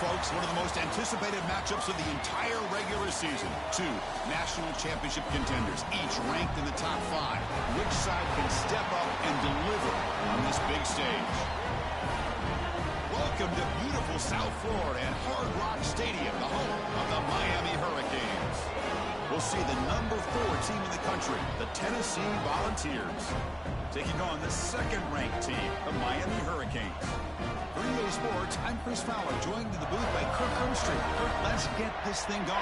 folks, one of the most anticipated matchups of the entire regular season. Two national championship contenders, each ranked in the top 5. Which side can step up and deliver on this big stage? Welcome to beautiful South Florida and Hard Rock Stadium, the home of the Miami Hurricanes. We'll see the number 4 team in the country, the Tennessee Volunteers, taking on the second-ranked team, the Miami Hurricanes. For EA Sports, I'm Chris Fowler, joined in the booth by Kirk Herbstreit. Kirk, let's get this thing going.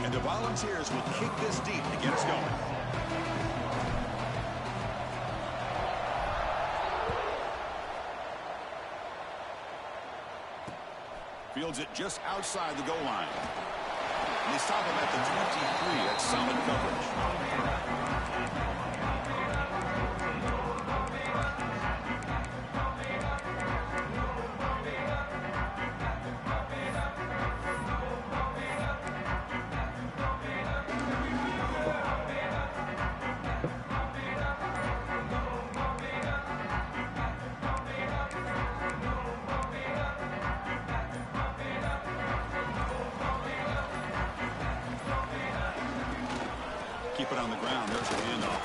And the Volunteers will kick this deep to get us going. Fields it just outside the goal line. And they stop him at the 23. That's solid coverage. Keep it on the ground. There's a handoff.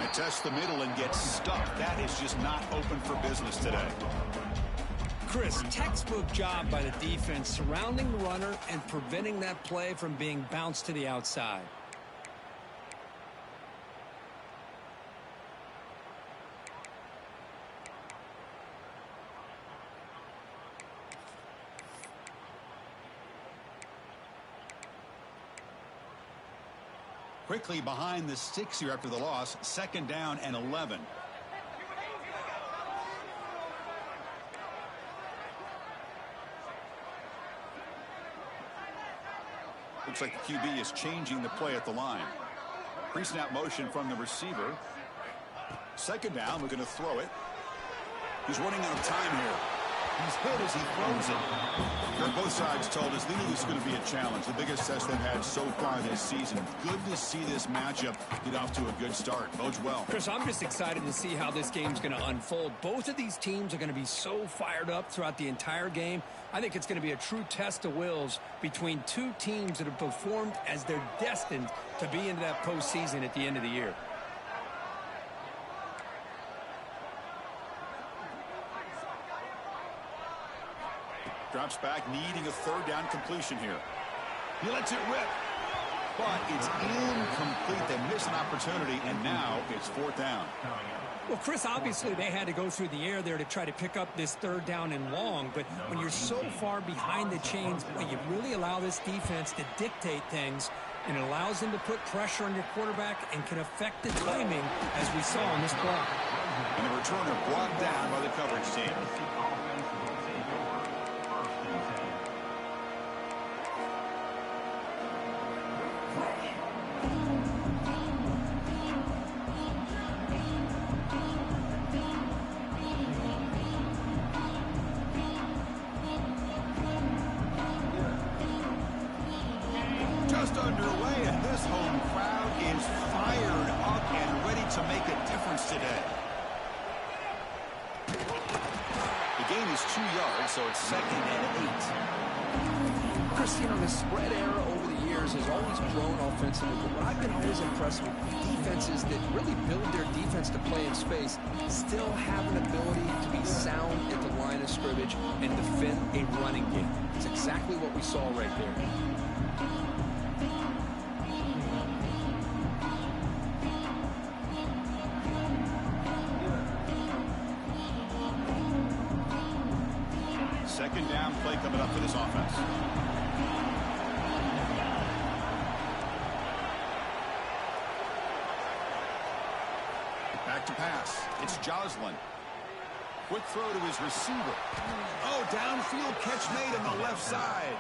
It tests the middle and gets stuck. That is just not open for business today. Chris, textbook job by the defense surrounding the runner and preventing that play from being bounced to the outside. Quickly behind the sticks here after the loss. Second down and 11. Looks like the QB is changing the play at the line. Pre-snap motion from the receiver. Second down, we're going to throw it. He's running out of time here. He's hit as he throws it. Both sides told us they knew this was going to be a challenge. The biggest test they've had so far this season. Good to see this matchup get off to a good start. Bodes well. Chris, I'm just excited to see how this game's going to unfold. Both of these teams are going to be so fired up throughout the entire game. I think it's going to be a true test of wills between two teams that have performed as they're destined to be into that postseason at the end of the year. Drops back, needing a third down completion here. He lets it rip, but it's incomplete. They miss an opportunity, and now it's fourth down. Well, Chris, obviously they had to go through the air there to try to pick up this third down and long, but when you're so far behind the chains, you really allow this defense to dictate things, and it allows them to put pressure on your quarterback and can affect the timing, as we saw in this play. And the returner brought down by the coverage team. Just underway, and this home crowd is fired up and ready to make a difference today. The gain is 2 yards, so it's second and 8. Chris, you know, the spread era over the years has always grown offensively, but what I've been always impressed with defenses that really build their defense to play in space still have an ability to be sound at the line of scrimmage and defend a running game. It's exactly what we saw right there. Second down play coming up for this offense. Back to pass. It's Joslin. Quick throw to his receiver. Oh, downfield catch made on the left side.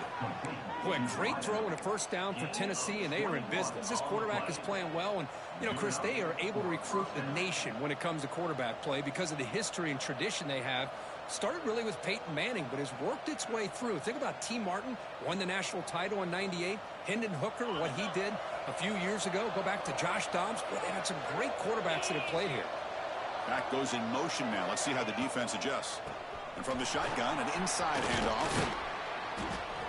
Boy, a great throw and a first down for Tennessee, and they are in business. This quarterback is playing well, and, you know, Chris, they are able to recruit the nation when it comes to quarterback play because of the history and tradition they have. Started really with Peyton Manning, but has worked its way through. Think about T. Martin, won the national title in '98. Hendon Hooker, what he did a few years ago. Go back to Josh Dobbs. Boy, they had some great quarterbacks that have played here. Back goes in motion now. Let's see how the defense adjusts. And from the shotgun, an inside handoff.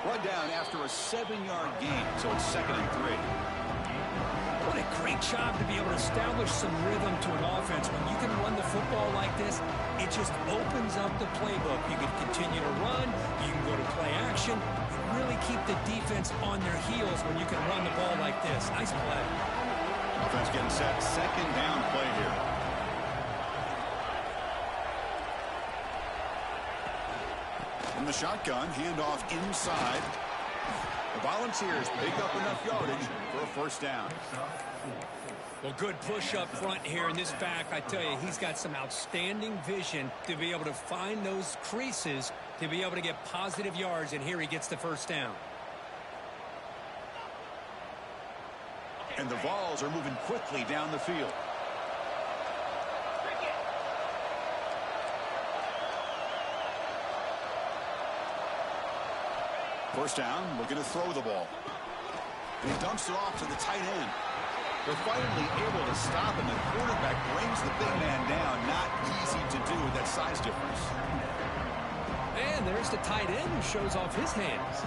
Run down after a 7-yard gain, so it's 2nd and 3. What a great job to be able to establish some rhythm to an offense. When you can run the football like this, it just opens up the playbook. You can continue to run. You can go to play action. You really keep the defense on their heels when you can run the ball like this. Nice play. Offense getting set. 2nd down play here. From the shotgun, handoff inside. The Volunteers pick up enough yardage for a first down. Well, good push up front here in this back. I tell you, he's got some outstanding vision to be able to find those creases to be able to get positive yards, and here he gets the first down. And the Vols are moving quickly down the field. First down, looking to throw the ball. And he dumps it off to the tight end. They're finally able to stop him. The quarterback brings the big man down. Not easy to do with that size difference. And there's the tight end who shows off his hands.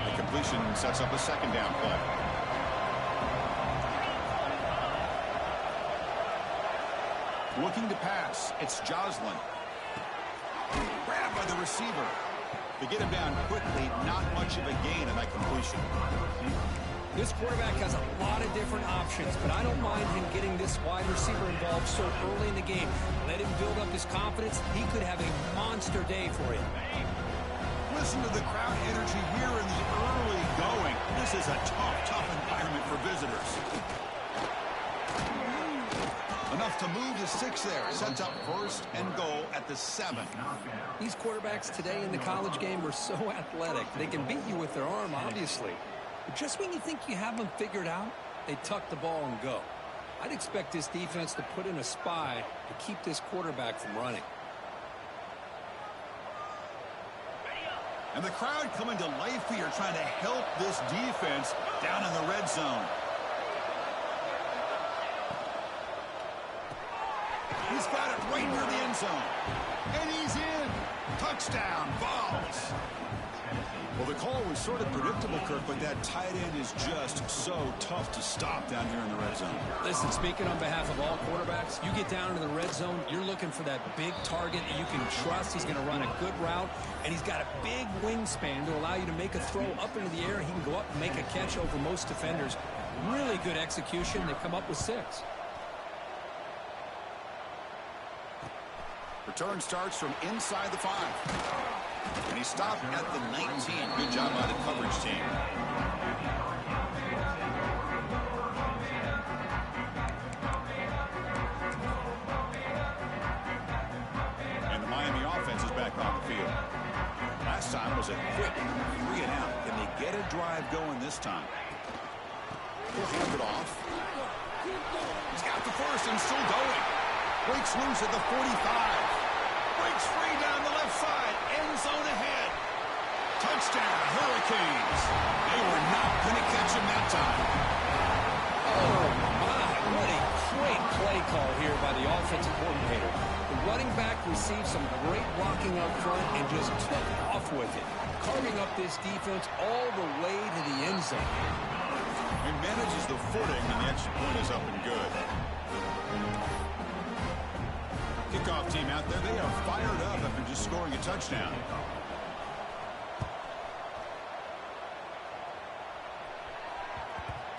The completion sets up a 2nd down play. Looking to pass. It's Joslin. Grabbed by the receiver. They get him down quickly. Not much of a gain in that completion. This quarterback has a lot of different options, but I don't mind him getting this wide receiver involved so early in the game. Let him build up his confidence. He could have a monster day for you. Listen to the crowd energy here in the early going. This is a tough environment for visitors. Enough to move to 6 there. Sets up 1st and goal at the 7. These quarterbacks today in the college game are so athletic. They can beat you with their arm, obviously. But just when you think you have them figured out, they tuck the ball and go. I'd expect this defense to put in a spy to keep this quarterback from running. And the crowd coming to life here, trying to help this defense down in the red zone. He's got it right near the end zone. And he's in. Touchdown, Vols. Well, the call was sort of predictable, Kirk, but that tight end is just so tough to stop down here in the red zone. Listen, speaking on behalf of all quarterbacks, you get down into the red zone, you're looking for that big target that you can trust. He's going to run a good route, and he's got a big wingspan to allow you to make a throw up into the air. He can go up and make a catch over most defenders. Really good execution. They come up with 6. Return starts from inside the 5. And he stopped at the 19. Good job by the coverage team. And the Miami offense is back on the field. Last time was a quick 3 and out. Can they get a drive going this time? He'll hand it off. He's got the first and still going. Breaks loose at the 45. Breaks free down the left side. End zone ahead. Touchdown, Hurricanes. They were not going to catch him that time. Oh, my. What a great play call here by the offensive coordinator. The running back received some great blocking up front and just took off with it, carving up this defense all the way to the end zone. He manages the footing, and the extra point is up and good. Kickoff team out there, they are fired up after just scoring a touchdown.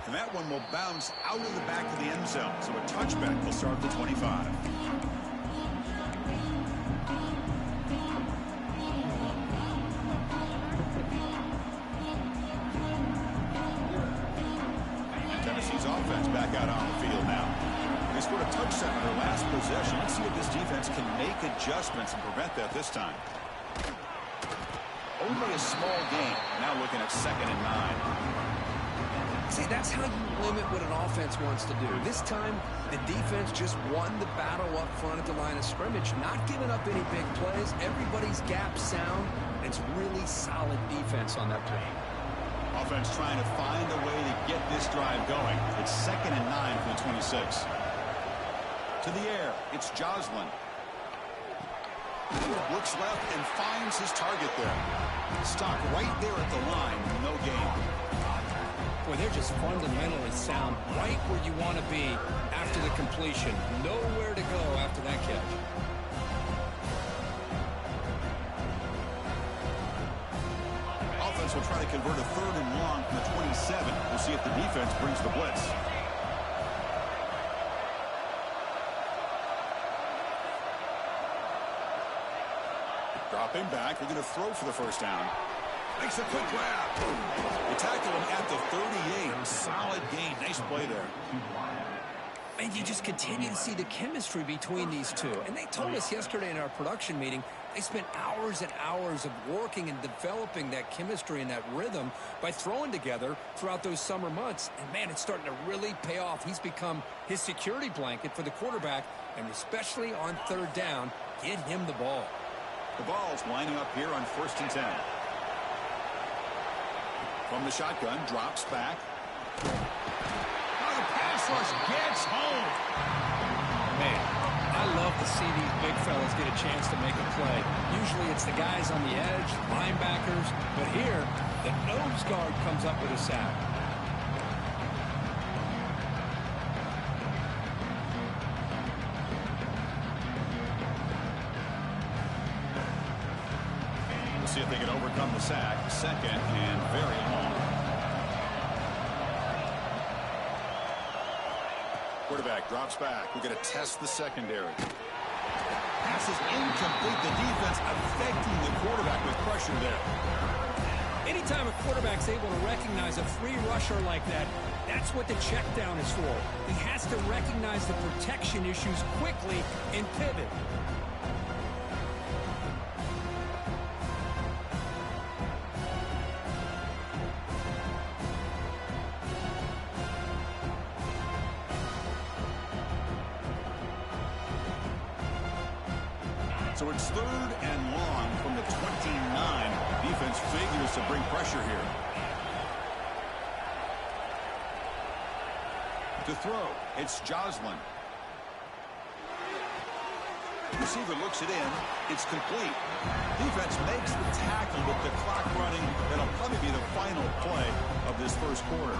And that one will bounce out of the back of the end zone, so a touchback will start at the 25. Tennessee's offense back out on the field now. They scored a touchdown on their last possession. Let's see if this defense can make adjustments and prevent that this time. Only a small gain. Now looking at 2nd and 9. See, that's how you limit what an offense wants to do. This time, the defense just won the battle up front at the line of scrimmage, not giving up any big plays. Everybody's gap sound, and it's really solid defense on that play. Offense trying to find a way to get this drive going. It's 2nd and 9 for the 26. To the air, it's Joslin. Looks left and finds his target there. Stock right there at the line, no gain. Boy, they're just fundamentally sound right where you want to be after the completion. Nowhere to go after that catch. Offense will try to convert a 3rd and long from the 27. We'll see if the defense brings the blitz. Dropping back. They're going to throw for the first down. Makes a quick grab. They tackle him at the 38. Solid gain. Nice play there. And you just continue to see the chemistry between these two. And they told us yesterday in our production meeting, they spent hours and hours of working and developing that chemistry and that rhythm by throwing together throughout those summer months. And, man, it's starting to really pay off. He's become his security blanket for the quarterback, and especially on 3rd down, get him the ball. The ball's lining up here on 1st and 10. From the shotgun, drops back. Oh, the pass rush gets home. Man, I love to see these big fellas get a chance to make a play. Usually it's the guys on the edge, linebackers, but here, the nose guard comes up with a sack. See if they can overcome the sack. 2nd and very long. Quarterback drops back. We're going to test the secondary. Pass is incomplete. The defense affecting the quarterback with pressure there. Anytime a quarterback's able to recognize a free rusher like that, that's what the check down is for. He has to recognize the protection issues quickly and pivot. So it's 3rd and long from the 29. Defense figures to bring pressure here. To throw, it's Joslin. Receiver looks it in. It's complete. Defense makes the tackle with the clock running. That'll probably be the final play of this first quarter.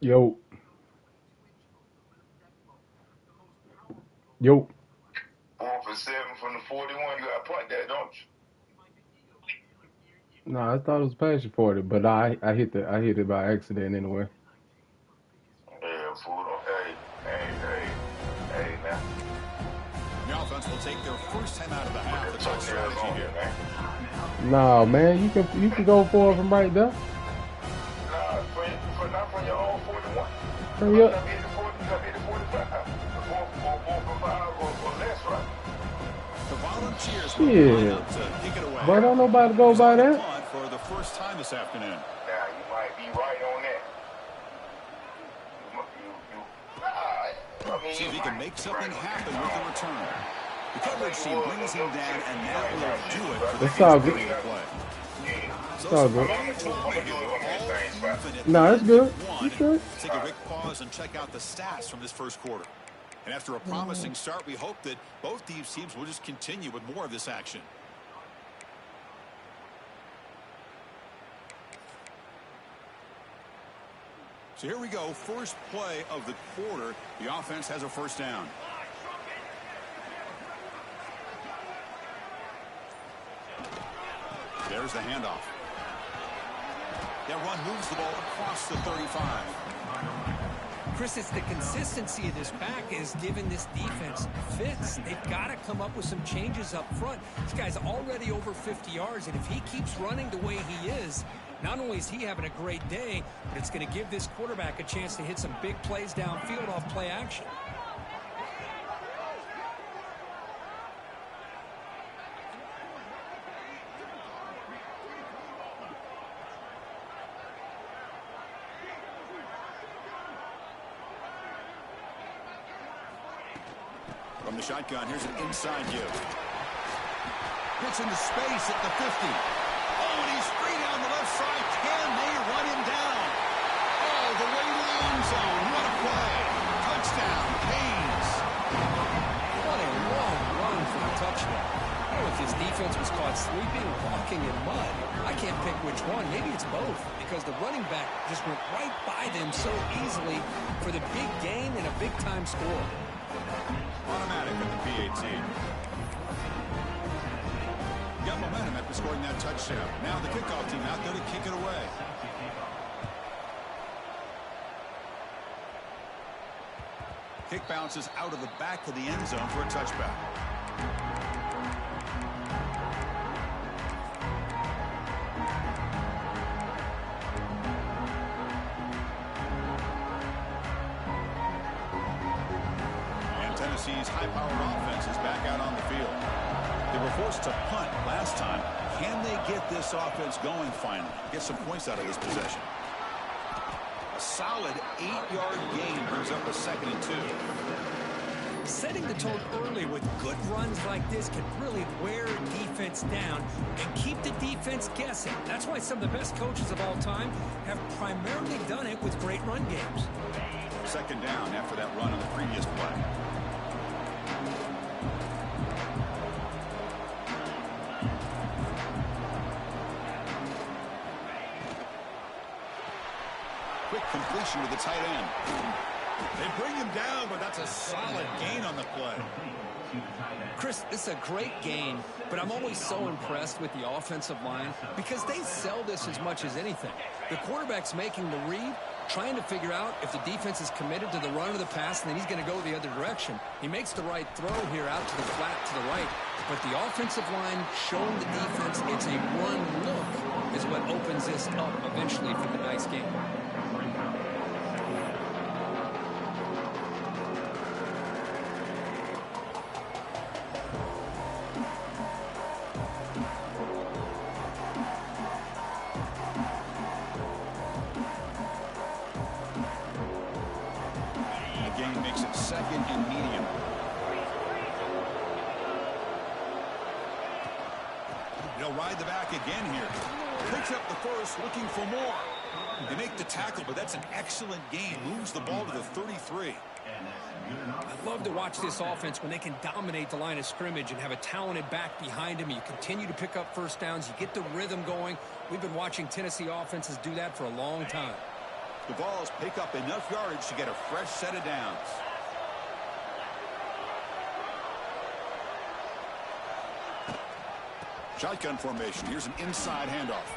Yo. Yo. 4 for 7 from the 41. You got to point that, don't you? No, I thought it was passing 40, but I hit it by accident anyway. Yeah, fool. Hey, now. The offense will take their first time out of the half. The touch strategy here. Nah, man, you can go for it from right there. Not from your own 41. From your... You got to be at the 45. 4 for 5 or less, right? The Volunteers Shit. to kick it away. But don't nobody go by that. For the first time this afternoon. Now, you might be right on that. See if he can make something happen with the return. The coverage team brings him down, and that will do it for the It's all good. play. It's all good. No, it's good. It's good. Take a quick pause and check out the stats from this first quarter. And after a promising start, we hope that both these teams will just continue with more of this action. So here we go. First play of the quarter. The offense has a first down. There's the handoff. That run moves the ball across the 35. Chris, it's the consistency of this back is giving this defense fits. They've got to come up with some changes up front. This guy's already over 50 yards, and if he keeps running the way he is, not only is he having a great day, but it's going to give this quarterback a chance to hit some big plays downfield off play action. From the shotgun, here's an inside give. Gets into space at the 50. Oh, and he's free down the left side. Can they run him down? Oh, the way to the end zone. What a play. Touchdown, Canes. What a long run for the touchdown. Oh, if his defense was caught sleeping or walking in mud, I can't pick which one. Maybe it's both, because the running back just went right by them so easily for the big gain and a big-time score. Automatic at the PAT. Got momentum after scoring that touchdown. Now the kickoff team out there to kick it away. Kick bounces out of the back of the end zone for a touchback. Tennessee's high-powered offense is back out on the field. They were forced to punt last time. Can they get this offense going finally? Get some points out of this possession. A solid 8-yard gain brings up a 2nd and 2. Setting the tone early with good runs like this can really wear a defense down and keep the defense guessing. That's why some of the best coaches of all time have primarily done it with great run games. 2nd down after that run on the previous play. Quick completion to the tight end. They bring him down, but that's a solid gain on the play. Chris, it's a great gain, but I'm always so impressed with the offensive line because they sell this as much as anything. The quarterback's making the read, trying to figure out if the defense is committed to the run or the pass, and then he's going to go the other direction. He makes the right throw here out to the flat to the right, but the offensive line showing the defense it's a run look is what opens this up eventually for the nice game. Makes it 2nd and medium. They'll ride the back again here. Picks up the first, looking for more. They make the tackle, but that's an excellent gain. Moves the ball to the 33. I love to watch this offense when they can dominate the line of scrimmage and have a talented back behind him. You continue to pick up first downs. You get the rhythm going. We've been watching Tennessee offenses do that for a long time. The Vols pick up enough yardage to get a fresh set of downs. Shotgun formation. Here's an inside handoff.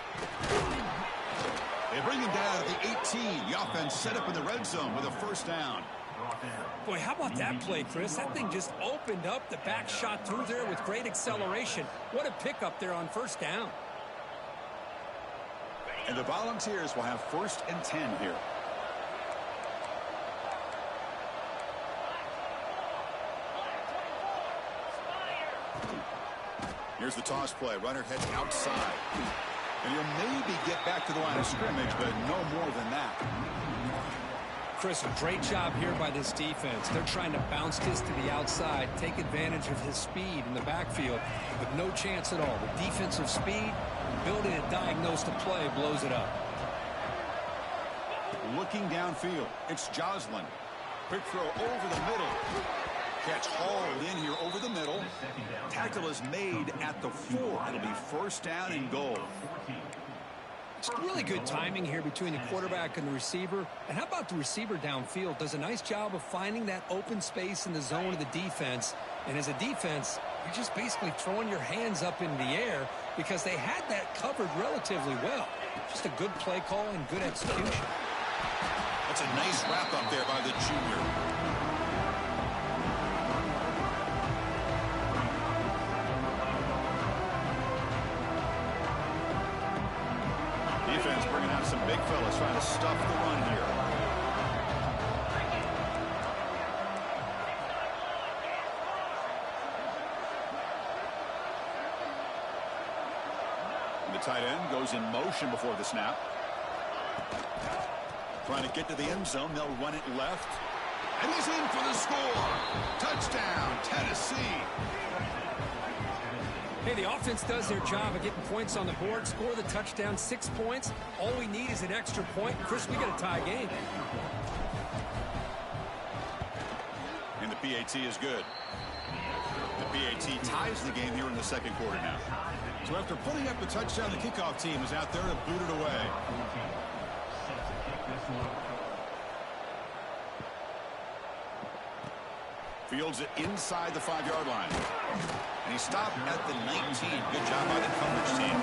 They bring him down at the 18. The offense set up in the red zone with a 1st down. Boy, how about that play, Chris? That thing just opened up. The back shot through there with great acceleration. What a pickup there on 1st down. And the Volunteers will have 1st and 10 here. Here's the toss play. Runner heads outside. And he'll maybe get back to the line of scrimmage, but no more than that. Chris, a great job here by this defense. They're trying to bounce this to the outside, take advantage of his speed in the backfield, but no chance at all. The defensive speed, ability to diagnose the play, blows it up. Looking downfield, it's Joslin. Quick throw over the middle. Catch hauled in here over the middle. Tackle is made at the 4. It'll be 1st down and goal. It's really good timing here between the quarterback and the receiver. And how about the receiver downfield? Does a nice job of finding that open space in the zone of the defense. And as a defense, You're just basically throwing your hands up in the air because they had that covered relatively well. Just a good play call and good execution. That's a nice wrap up there by the junior. Defense bringing out some big fellas trying to stuff the run here. The tight end goes in motion before the snap. Trying to get to the end zone. They'll run it left. And he's in for the score. Touchdown, Tennessee. Hey, the offense does their job of getting points on the board, score the touchdown, 6 points. All we need is an extra point. Chris, we got a tie game. And the PAT is good. The PAT ties the game here in the second quarter now. So after putting up the touchdown, the kickoff team is out there to boot it away. Fields it inside the 5-yard line. And he stopped at the 19. Good job by the coverage team.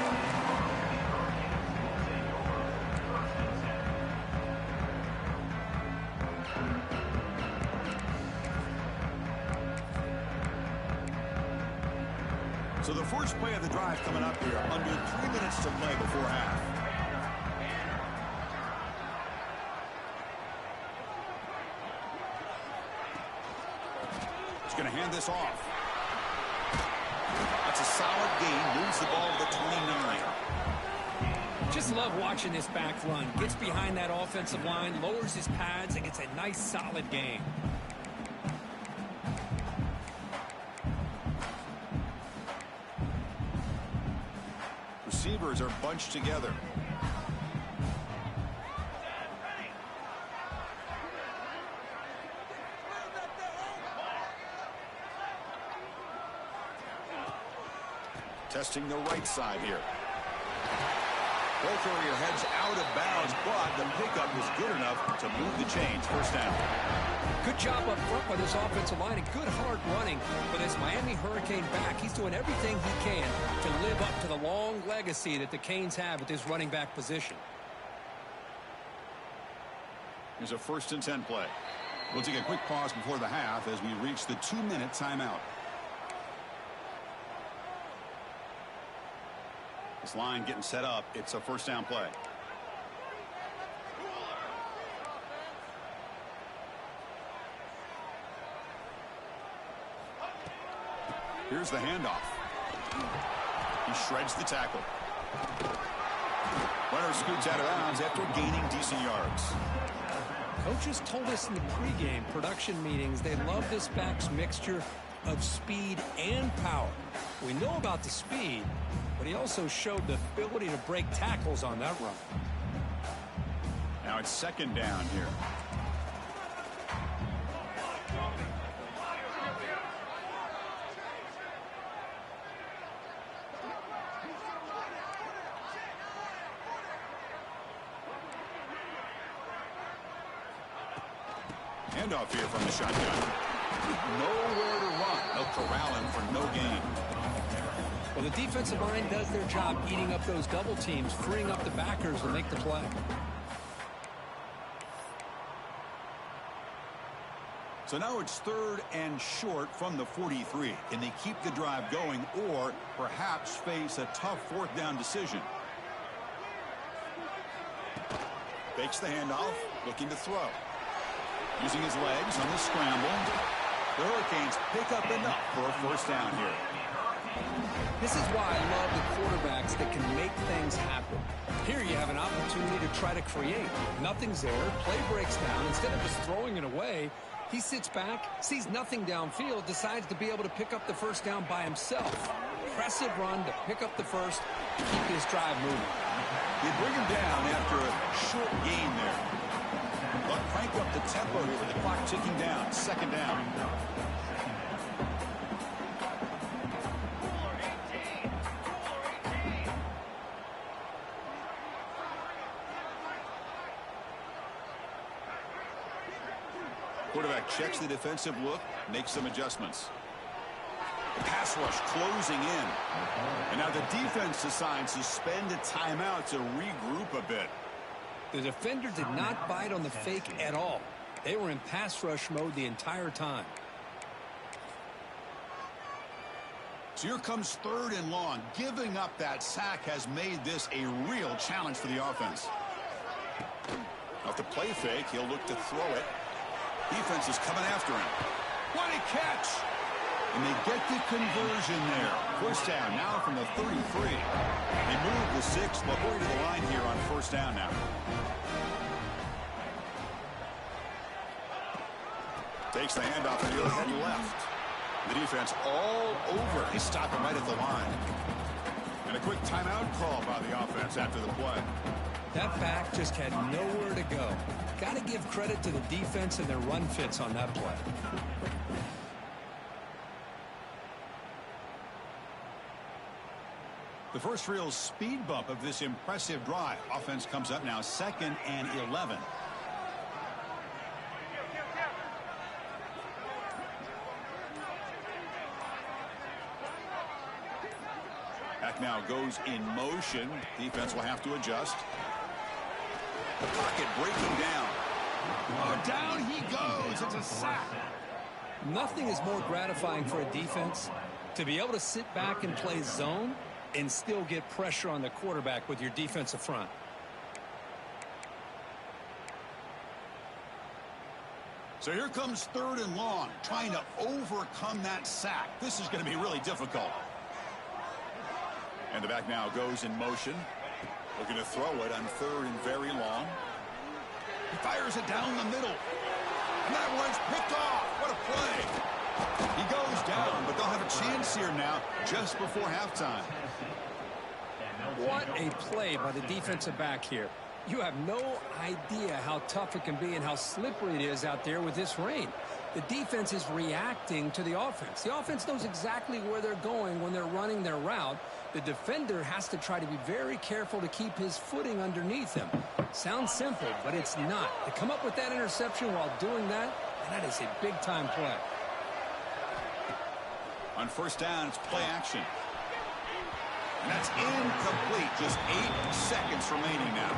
So the first play of the drive coming up here. Under 3 minutes to play before half. He's going to hand this off. That's a solid gain. Moves the ball to the 29. Just love watching this back run. Gets behind that offensive line, lowers his pads, and gets a nice solid gain. Receivers are bunched together. Testing the right side here. Ball carrier heads out of bounds, but the pickup was good enough to move the chains. First down. Good job up front by this offensive line and good hard running for this Miami Hurricane back. He's doing everything he can to live up to the long legacy that the Canes have at this running back position. Here's a 1st and 10 play. We'll take a quick pause before the half as we reach the 2-minute timeout. This line getting set up. It's a 1st down play. Here's the handoff. He shreds the tackle. Runner scoots out of bounds after gaining decent yards. Coaches told us in the pregame production meetings they love this back's mixture of speed and power. We know about the speed, but he also showed the ability to break tackles on that run. Now it's 2nd down here. Handoff here from the shotgun. Nowhere to run. They'll corral him for no gain. Well, the defensive line does their job eating up those double teams, freeing up the backers to make the play. So now it's 3rd and short from the 43. Can they keep the drive going or perhaps face a tough 4th down decision? Fakes the handoff, looking to throw. Using his legs on the scramble. The Hurricanes pick up enough for a 1st down here. This is why I love the quarterbacks that can make things happen. Here you have an opportunity to try to create. Nothing's there. Play breaks down. Instead of just throwing it away, he sits back, sees nothing downfield, decides to be able to pick up the 1st down by himself. Impressive run to pick up the first to keep this drive moving. They bring him down after a short gain there. But crank up the tempo here with the clock ticking down. 2nd down. Quarterback checks the defensive look, makes some adjustments. The pass rush closing in. And now the defense decides to spend a timeout to regroup a bit. The defender did not bite on the fake at all. They were in pass rush mode the entire time. So here comes 3rd and long. Giving up that sack has made this a real challenge for the offense. Off the play fake, he'll look to throw it. Defense is coming after him. What a catch! And they get the conversion there. First down now from the 33. They move the 6, but hurry to the line here on first down now. Takes the handoff and he'll head left. The defense all over. They stop him right at the line. And a quick timeout call by the offense after the play. That back just had nowhere to go. Got to give credit to the defense and their run fits on that play. The first real speed bump of this impressive drive. Offense comes up now 2nd and 11. Back now goes in motion. Defense will have to adjust. The pocket breaking down. Oh, down he goes. It's a sack. Nothing is more gratifying for a defense to be able to sit back and play zone and still get pressure on the quarterback with your defensive front. So here comes 3rd and long, trying to overcome that sack. This is going to be really difficult. And the back now goes in motion. Looking to throw it on 3rd and very long. He fires it down the middle. And that one's picked off. What a play. He goes down, but they'll have a chance here now just before halftime. What a play by the defensive back here. You have no idea how tough it can be and how slippery it is out there with this rain. The defense is reacting to the offense. The offense knows exactly where they're going when they're running their route. The defender has to try to be very careful to keep his footing underneath him. Sounds simple, but it's not. To come up with that interception while doing that, and that is a big-time play. On first down, it's play action. And that's incomplete. Just 8 seconds remaining now.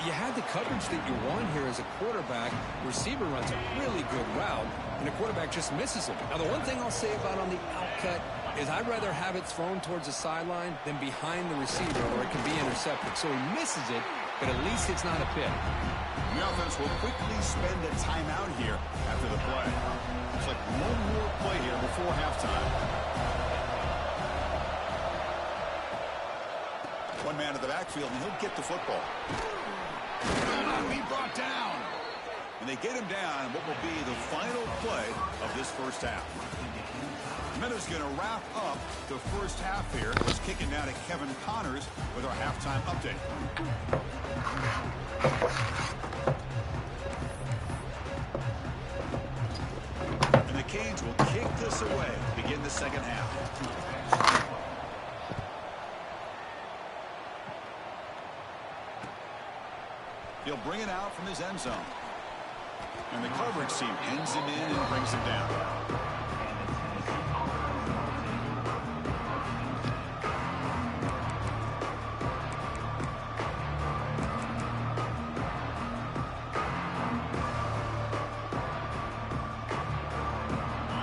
You had the coverage that you want here as a quarterback. Receiver runs a really good route, and the quarterback just misses him. Now, the one thing I'll say about on the outcut is I'd rather have it thrown towards the sideline than behind the receiver, or it can be intercepted. So he misses it, but at least it's not a pick. The offense will quickly spend a timeout here after the play. Looks like one more play here before halftime. One man in the backfield, and he'll get the football. Will not be brought down. And they get him down in what will be the final play of this first half. Minutes going to wrap up the first half here. Let's kick it now to Kevin Connors with our halftime update. And the Canes will kick this away to begin the second half. He'll bring it out from his end zone. And the coverage team ends him in and brings him down.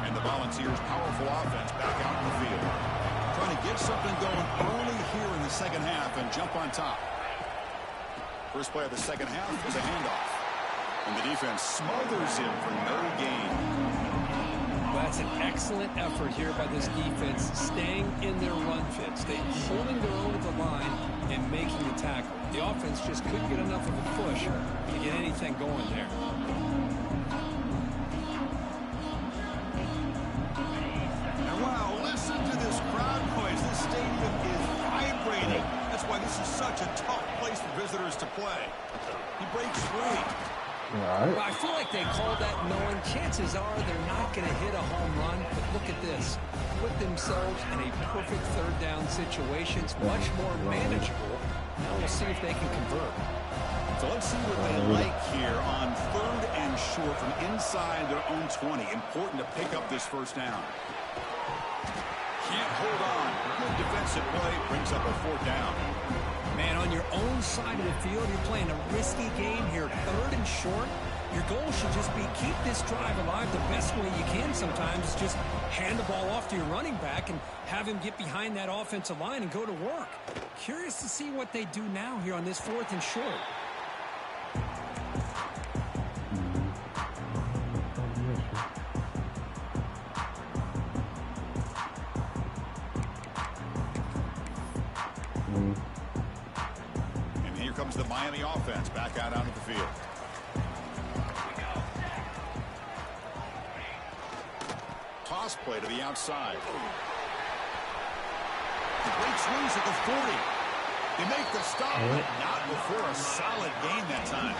And the Volunteers' powerful offense back out in the field. Trying to get something going early here in the second half and jump on top. First play of the second half is a handoff. And the defense smothers him for no gain. Well, that's an excellent effort here by this defense, staying in their run fits. They're holding their own at the line and making the tackle. The offense just couldn't get enough of a push to get anything going there. And wow, listen to this crowd noise. This stadium is vibrating. That's why this is such a tough place for visitors to play. He breaks free. Right. Well, I feel like they called that knowing chances are they're not going to hit a home run. But look at this. Put themselves in a perfect third down situation. It's much more manageable. Now we'll see if they can convert. So let's see what they like here on 3rd and short from inside their own 20. Important to pick up this first down. explosive play brings up a fourth down. Man, on your own side of the field, you're playing a risky game here, 3rd and short. Your goal should just be keep this drive alive the best way you can sometimes. Just hand the ball off to your running back and have him get behind that offensive line and go to work. Curious to see what they do now here on this 4th and short. And here comes the Miami offense back out onto the field. Toss play to the outside. He breaks loose at the 40. They make the stop, but not before a solid gain that time.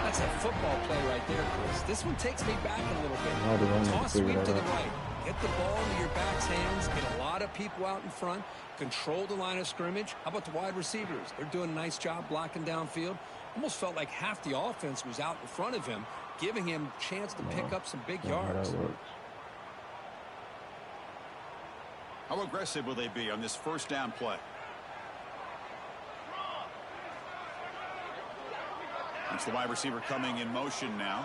That's a football play right there, Chris. This one takes me back a little bit. Toss figure sweep that to the out. right. Get the ball into your back's hands. Get a lot of people out in front. Control the line of scrimmage. How about the wide receivers? They're doing a nice job blocking downfield. Almost felt like half the offense was out in front of him, giving him a chance to pick up some big yards. How aggressive will they be on this first down play? It's the wide receiver coming in motion now.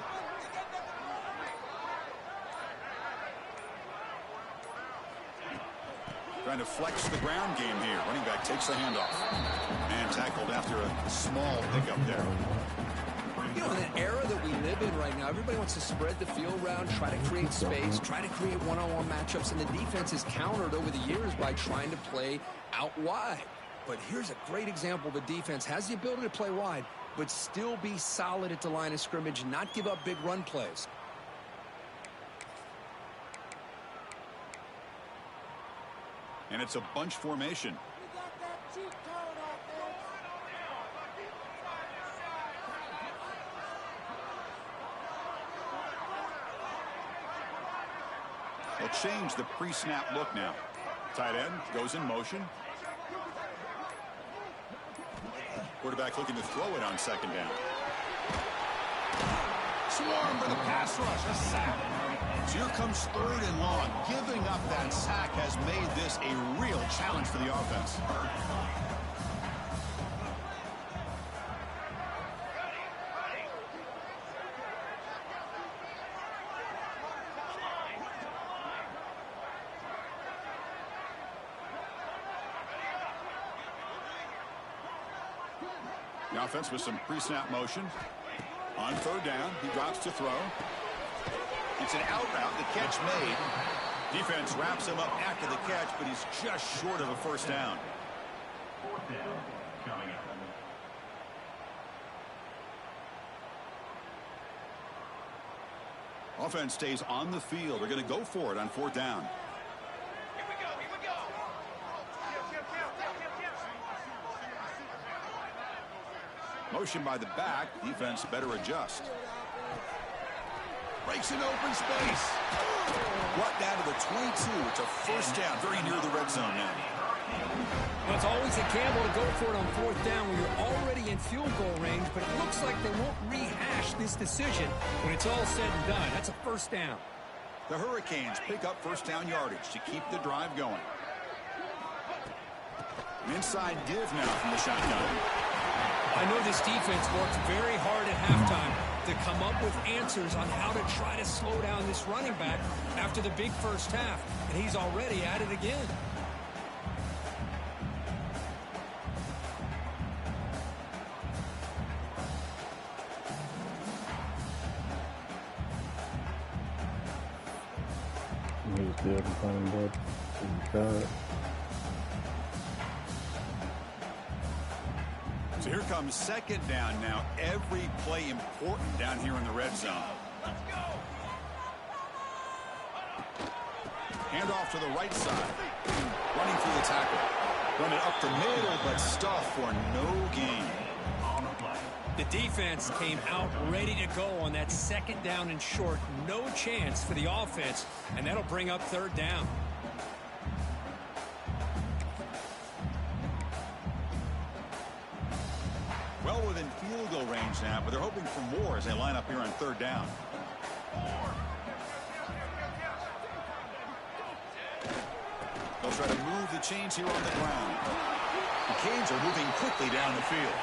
Trying to flex the ground game here. Running back takes the handoff. And tackled after a small pickup there. You know, in an era that we live in right now, everybody wants to spread the field around, try to create space, try to create one-on-one matchups, and the defense is countered over the years by trying to play out wide. But here's a great example. The defense has the ability to play wide, but still be solid at the line of scrimmage, not give up big run plays. And it's a bunch formation. They'll change the pre-snap look now. Tight end goes in motion. Quarterback looking to throw it on second down. Swarm for the pass rush. A sack. So here comes 3rd and long. Giving up that sack has made this a real challenge for the offense. The offense with some pre-snap motion. On 3rd down, he drops to throw. It's an out route, the catch made. Defense wraps him up after the catch, but he's just short of a first down. Offense stays on the field. They're going to go for it on 4th down. Motion by the back. Defense better adjust. Breaks an open space. Brought down to the 22. It's a first down, very near the red zone now. Well, it's always a gamble to go for it on 4th down when you're already in field goal range, but it looks like they won't rehash this decision when it's all said and done. That's a first down. The Hurricanes pick up first down yardage to keep the drive going. An inside give now from the shotgun. I know this defense worked very hard at halftime to come up with answers on how to try to slow down this running back after the big first half, and he's already at it again. He's still complaining about the So here comes second down now. Every play important down here in the red zone. Hand off to the right side. Running through the tackle. Running up the middle, but stuff for no gain. The defense came out ready to go on that second down and short. No chance for the offense, and that'll bring up 3rd down. Well within field goal range now, but they're hoping for more as they line up here on 3rd down. They'll try to move the chains here on the ground. The Canes are moving quickly down the field.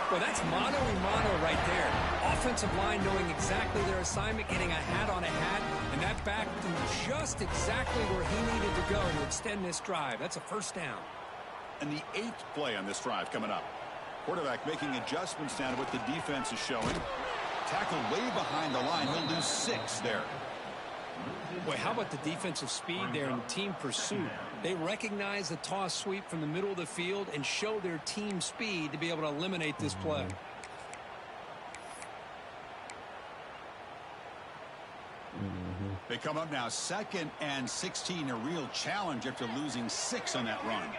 Well, that's mano-a-mano right there. Offensive line knowing exactly their assignment, getting a hat on a hat, and that back to just exactly where he needed to go to extend this drive. That's a first down. And the 8th play on this drive coming up. Quarterback making adjustments down to what the defense is showing. Tackle way behind the line. He'll lose 6 there. Boy, how about the defensive speed there in team pursuit? They recognize the toss sweep from the middle of the field and show their team speed to be able to eliminate this play. They come up now 2nd and 16, a real challenge after losing 6 on that run.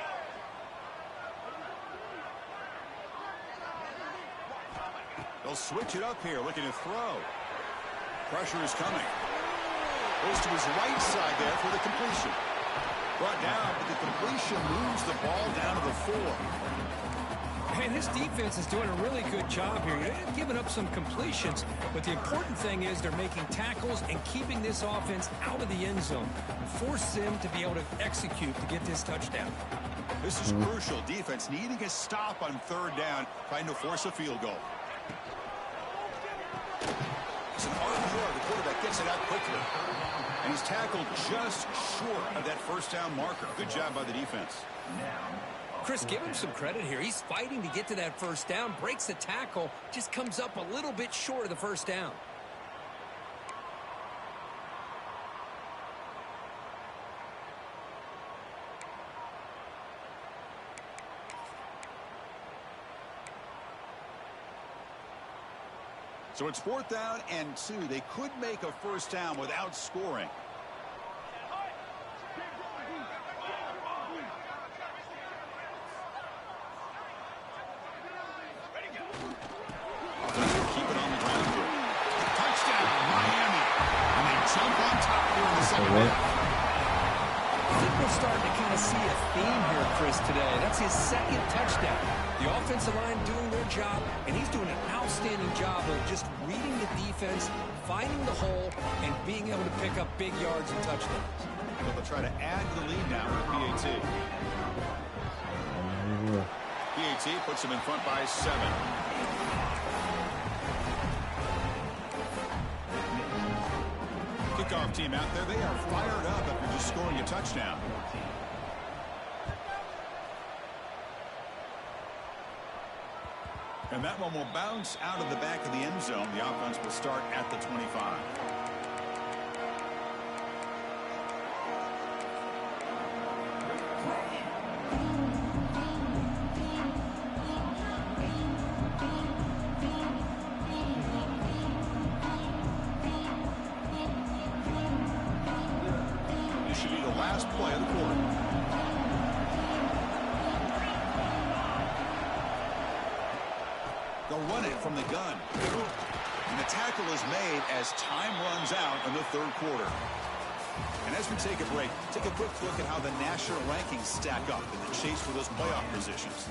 They'll switch it up here, looking to throw. Pressure is coming. Goes to his right side there for the completion. Brought down, but the completion moves the ball down to the 4. And this defense is doing a really good job here. They're giving up some completions, but the important thing is they're making tackles and keeping this offense out of the end zone. Force them to be able to execute to get this touchdown. This is crucial. Defense needing a stop on 3rd down, trying to force a field goal. It's an RPO. The quarterback gets it out quickly. And he's tackled just short of that first down marker. Good job by the defense. Chris, give him some credit here. He's fighting to get to that first down, breaks the tackle, just comes up a little bit short of the first down. So it's 4th down and 2. They could make a first down without scoring. Keep it on the ground here. Touchdown, Miami. And they jump on top here in the second half. I think we're starting to kind of see a theme here, Chris, today. That's his 2nd touchdown. The offensive line doing their job, and he's doing an outstanding job of just reading the defense, finding the hole, and being able to pick up big yards and touchdowns. So they'll try to add to the lead now with PAT. PAT puts them in front by 7. Kickoff team out there. They are fired up after just scoring a touchdown. And that one will bounce out of the back of the end zone. The offense will start at the 25. This should be the last play of the quarter. They'll run it from the gun. And the tackle is made as time runs out in the 3rd quarter. And as we take a break, take a quick look at how the national rankings stack up in the chase for those playoff positions.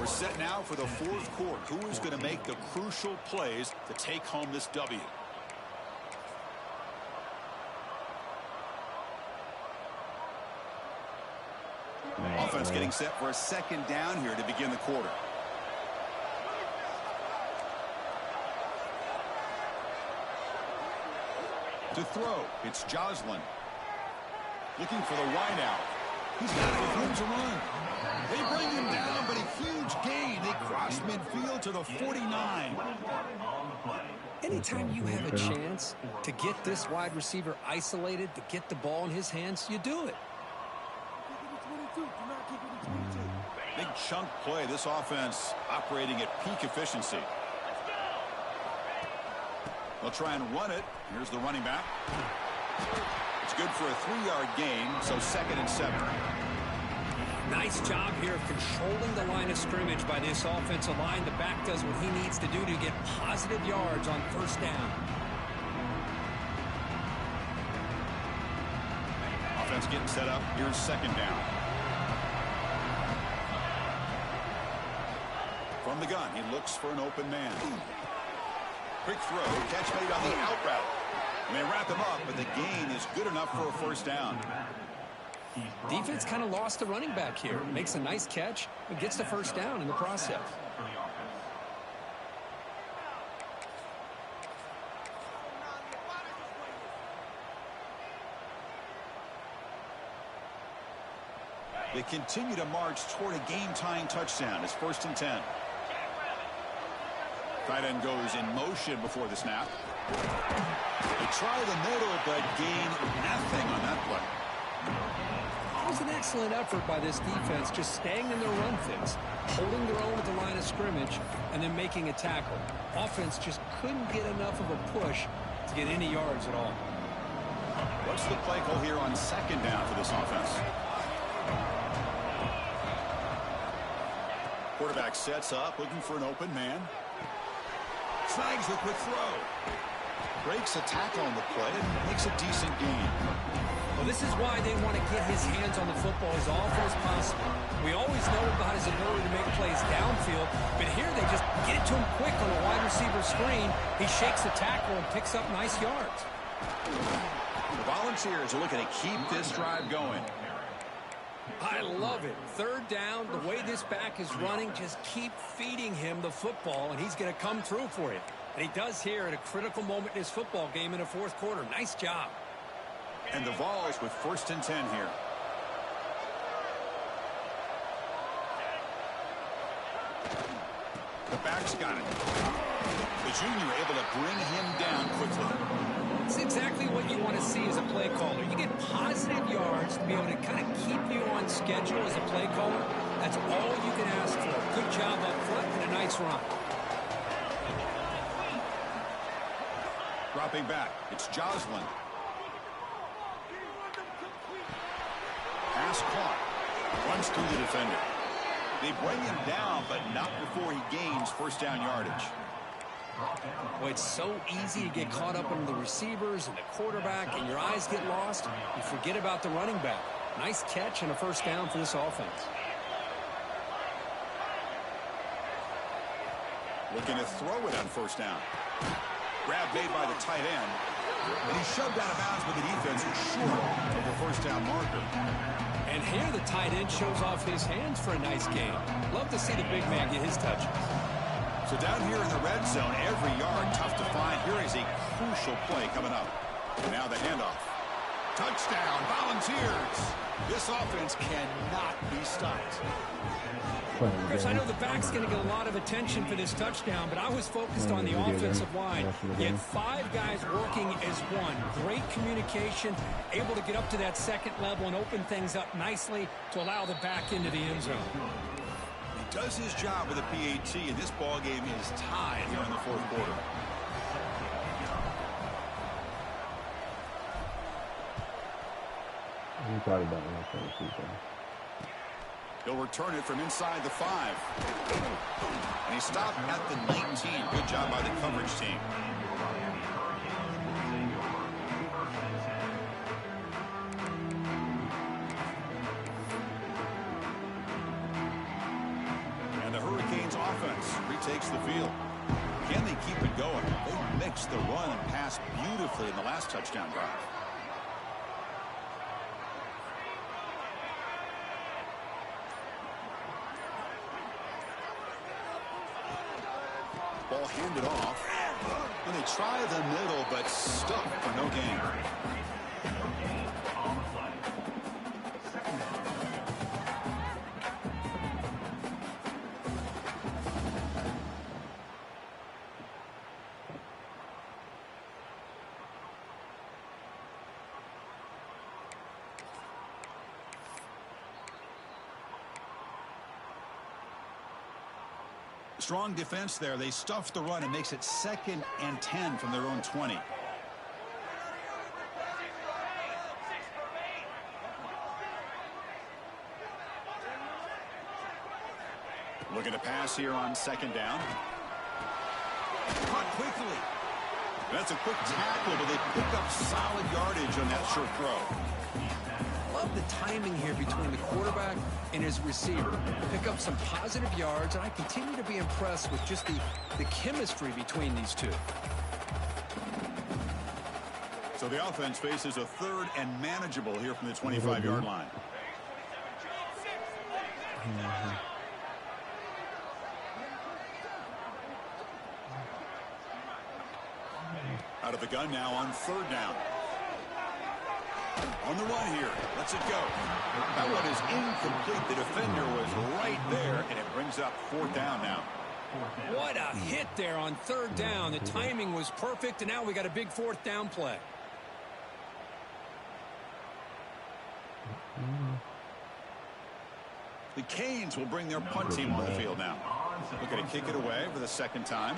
We're set now for the 4th quarter. Who is going to make the crucial plays to take home this W? Offense getting set for a 2nd down here to begin the quarter. To throw, it's Joslin. Looking for the wide out. He's got room to run. They bring him down, but a huge gain. They cross midfield to the 49. Anytime you have a chance to get this wide receiver isolated, to get the ball in his hands, you do it. Big chunk play. This offense operating at peak efficiency. They'll try and run it. Here's the running back. It's good for a 3-yard gain, so 2nd and 7. Nice job here of controlling the line of scrimmage by this offensive line. The back does what he needs to do to get positive yards on first down. Offense getting set up. Here's 2nd down. From the gun, he looks for an open man. Quick throw, catch made on the out route. And they wrap him up, but the gain is good enough for a first down. Defense kind of lost the running back here. Makes a nice catch, but gets the first down in the process. They continue to march toward a game-tying touchdown. It's 1st and 10. Tight end goes in motion before the snap. They try the middle, but gain nothing on that play. It was an excellent effort by this defense, just staying in their run fits, holding their own at the line of scrimmage, and then making a tackle. Offense just couldn't get enough of a push to get any yards at all. What's the play call here on 2nd down for this offense? Quarterback sets up, looking for an open man. Snags the quick throw. Breaks a tackle on the play and makes a decent gain. Well, this is why they want to get his hands on the football as often as possible. We always know about his ability to make plays downfield, but here they just get it to him quick on a wide receiver screen. He shakes the tackle and picks up nice yards. The Volunteers are looking to keep this drive going. I love it. 3rd down, the way this back is running, just keep feeding him the football, and he's going to come through for you. And he does here at a critical moment in his football game in the 4th quarter. Nice job. And the Vols with 1st and 10 here. The back's got it. The junior able to bring him down quickly. It's exactly what you want to see as a play caller. You get positive yards to be able to kind of keep you on schedule as a play caller. That's all you can ask for. Good job up front and a nice run. Dropping back, it's Joslin. Pass caught. Runs through the defender. They bring him down, but not before he gains 1st down yardage. Well, it's so easy to get caught up in the receivers and the quarterback, and your eyes get lost. You forget about the running back. Nice catch and a 1st down for this offense. Looking to throw it on 1st down. Grab made by the tight end. And he's shoved out of bounds, but the defense is short of the 1st down marker. And here the tight end shows off his hands for a nice game. Love to see the big man get his touches. So down here in the red zone, every yard tough to find. Here is a crucial play coming up. And now the handoff. Touchdown, Volunteers. This offense cannot be stopped. Chris, I know the back's going to get a lot of attention for this touchdown, but I was focused on the offensive line. You had 5 guys working as one. Great communication, able to get up to that 2nd level and open things up nicely to allow the back into the end zone. He does his job with a PAT, and this ball game is tied here in the 4th quarter. He probably about 1.2. He'll return it from inside the 5. And he stopped at the 19. Good job by the coverage team. And the Hurricanes offense retakes the field. Can they keep it going? They mixed the run and pass beautifully in the last touchdown drive. Ball handed off. And they try the middle, but stuck for no gain. Strong defense there. They stuff the run and makes it 2nd and 10 from their own 20. Looking to pass here on 2nd down. Caught quickly. That's a quick tackle, but they pick up solid yardage on that short throw. Love the timing here between the quarterback and his receiver. Pick up some positive yards, and I continue to be impressed with just the chemistry between these two. So the offense faces a third and manageable here from the 25-yard line. Out of the gun now on third down. On the run here. Lets it go. That one is incomplete. The defender was right there, and it brings up fourth down now. What a hit there on third down. The timing was perfect, and now we got a big fourth down play. The Canes will bring their punt team on the field now. Looking to kick it away for the second time.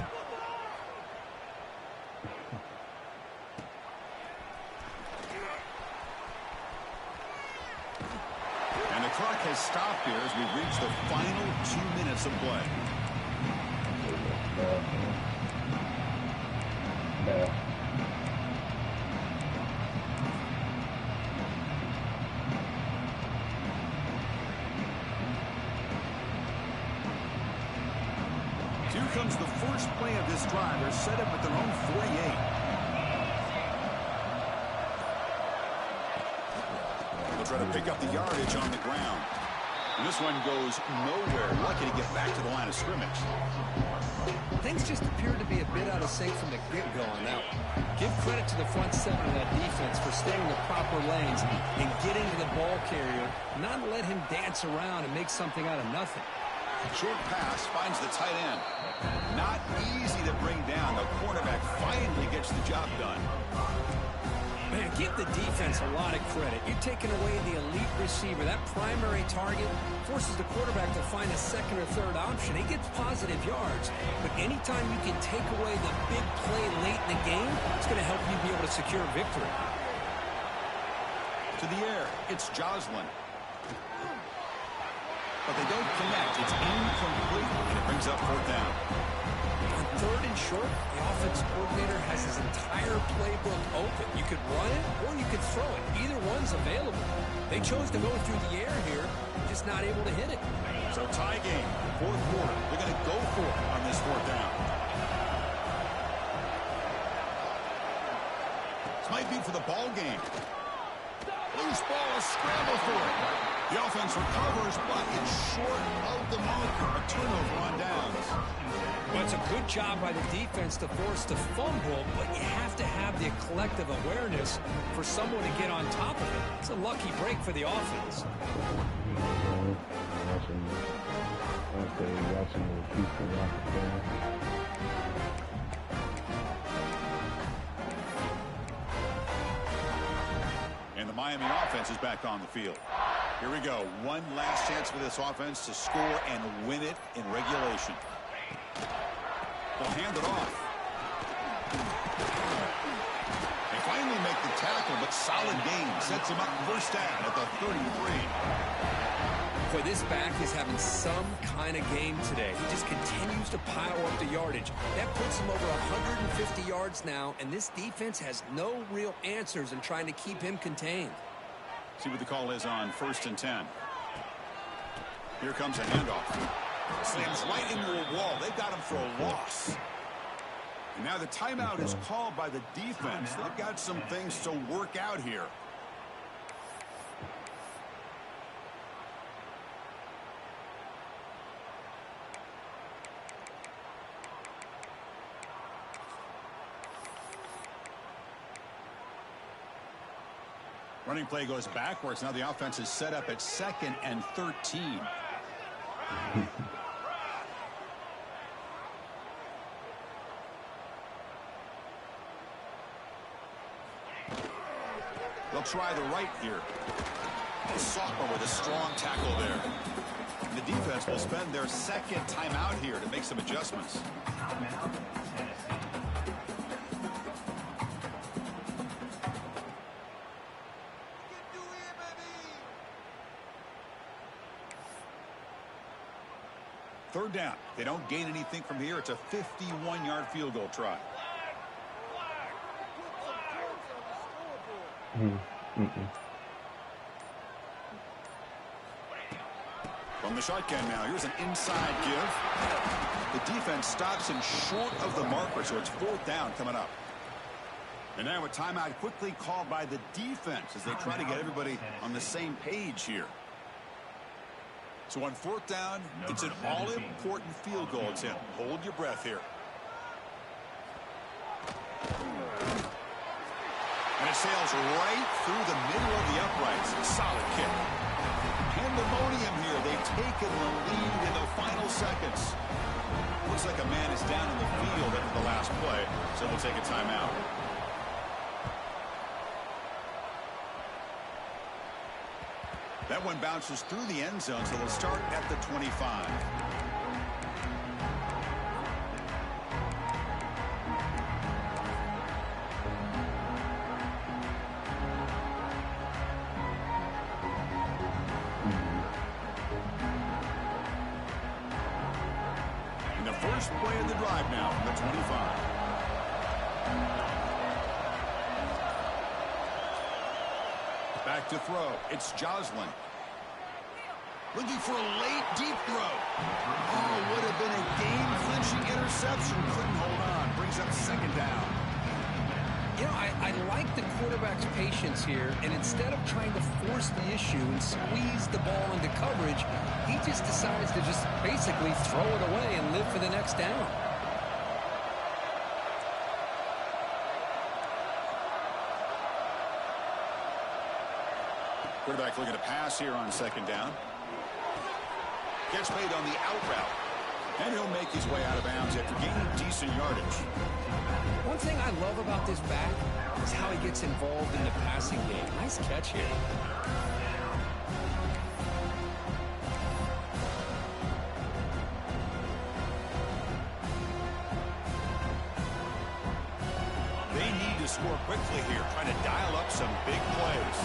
And the clock has stopped here as we reach the final 2 minutes of play. Here comes the first play of this drive. They're set up at their own 48. They'll try to pick up the yardage on the ground. And this one goes nowhere. Lucky to get back to the line of scrimmage. Things just appeared to be a bit out of sync from the get-go on that one. Give credit to the front seven of that defense for staying in the proper lanes and getting to the ball carrier, not let him dance around and make something out of nothing. Short pass finds the tight end. Not easy to bring down. The quarterback finally gets the job done. Man, give the defense a lot of credit. You're taking away the elite receiver. That primary target forces the quarterback to find a second or third option. He gets positive yards. But anytime you can take away the big play late in the game, it's going to help you be able to secure victory. To the air, it's Joslin. But they don't connect. It's incomplete, and it brings up fourth down. On third and short, the offense coordinator has his entire playbook open. You could run it or you could throw it. Either one's available. They chose to go through the air here, just not able to hit it. So tie game, fourth quarter. They're going to go for it on this fourth down. This might be for the ball game. Loose ball, a scramble for it. The offense recovers, but it's short of the marker. A turnover on downs. Well, it's a good job by the defense to force the fumble, but you have to have the collective awareness for someone to get on top of it. It's a lucky break for the offense. And the Miami offense is back on the field. Here we go. One last chance for this offense to score and win it in regulation. They'll hand it off. They finally make the tackle, but solid gain. Sets him up first down at the 33. Boy, this back is having some kind of game today. He just continues to pile up the yardage. That puts him over 150 yards now, and this defense has no real answers in trying to keep him contained. See what the call is on 1st and 10. Here comes a handoff. Slams right into a wall. They've got him for a loss. And now the timeout is called by the defense. They've got some things to work out here. Running play goes backwards. Now the offense is set up at 2nd and 13. They'll try the right here. Sophomore with a strong tackle there. And the defense will spend their second timeout here to make some adjustments. Third down. They don't gain anything from here. It's a 51-yard field goal try. From the shotgun now. Here's an inside give. The defense stops him short of the marker, so it's fourth down coming up. And now a timeout quickly called by the defense as they try to get everybody on the same page here. So on fourth down, it's an all-important field goal attempt. Hold your breath here. And it sails right through the middle of the uprights. Solid kick. Pandemonium here. They've taken the lead in the final seconds. Looks like a man is down in the field after the last play, so they'll take a timeout. That one bounces through the end zone, so they'll start at the 25. And the first play of the drive now from the 25. Back to throw. It's Joslin. Looking for a late, deep throw. Oh, would have been a game-clinching interception. Couldn't hold on. Brings up second down. You know, I like the quarterback's patience here, and instead of trying to force the issue and squeeze the ball into coverage, he just decides to just basically throw it away and live for the next down. Quarterback looking to pass here on second down. Gets made on the out route. And he'll make his way out of bounds after gaining decent yardage. One thing I love about this back is how he gets involved in the passing game. Nice catch here. They need to score quickly here, trying to dial up some big plays.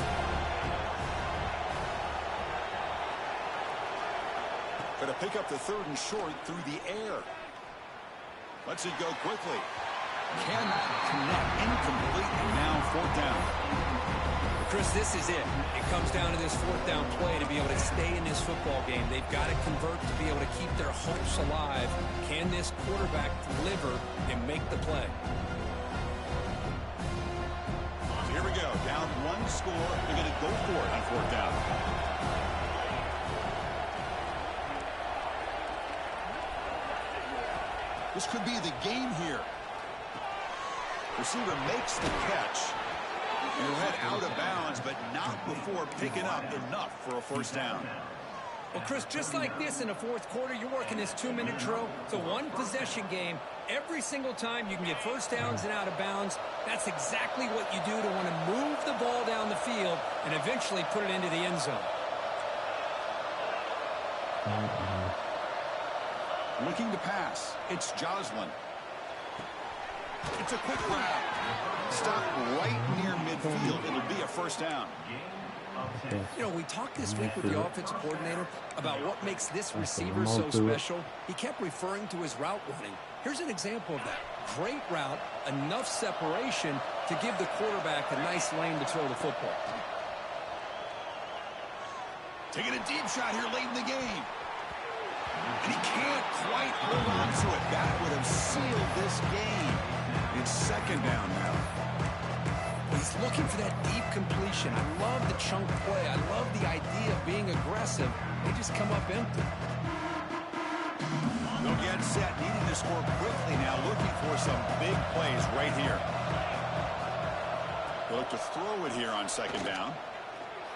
Going to pick up the third and short through the air. Lets it go quickly. Cannot connect. Incomplete. And now fourth down. Chris, this is it. It comes down to this fourth down play to be able to stay in this football game. They've got to convert to be able to keep their hopes alive. Can this quarterback deliver and make the play? So here we go. Down one score. They're going to go for it on fourth down. This could be the game here. Receiver makes the catch. And he'll head out of bounds, but not before picking up enough for a first down. Well, Chris, just like this in the fourth quarter, you're working this 2-minute drill. It's a one-possession game. Every single time you can get first downs and out of bounds, that's exactly what you do to want to move the ball down the field and eventually put it into the end zone. Looking to pass. It's Joslin. It's a quick grab. Stop right near midfield. It'll be a first down. You know, we talked this week with the offensive coordinator about what makes this receiver so special. He kept referring to his route running. Here's an example of that. Great route, enough separation to give the quarterback a nice lane to throw the football. Taking a deep shot here late in the game. And he can't quite hold on to it. That would have sealed this game. It's second down now. He's looking for that deep completion. I love the chunk play. I love the idea of being aggressive. They just come up empty. They'll get set, needing to score quickly now, looking for some big plays right here. They'll look to throw it here on second down.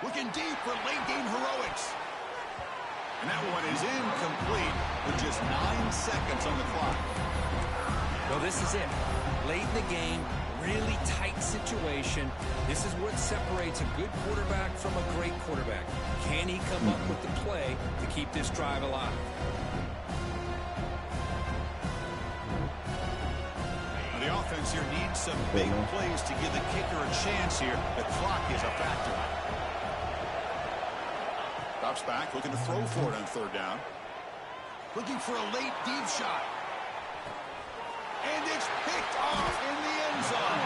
Looking deep for late game heroics. And that one is incomplete with just 9 seconds on the clock. Well, this is it. Late in the game, really tight situation. This is what separates a good quarterback from a great quarterback. Can he come up with the play to keep this drive alive? The offense here needs some big plays to give the kicker a chance here. The clock is a factor. Drops back, looking to throw for it on third down. Looking for a late deep shot. And it's picked off in the end zone.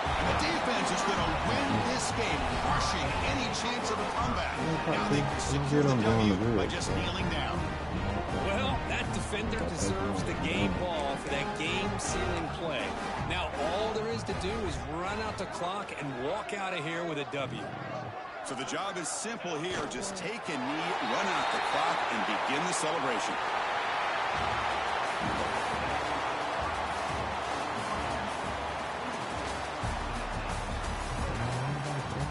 And the defense is going to win this game, crushing any chance of a comeback. Now they can secure the W by just kneeling down. Well, that defender deserves the game ball for that game-sealing play. Now, all there is to do is run out the clock and walk out of here with a W. So the job is simple here. Just take a knee, run out the clock, and begin the celebration.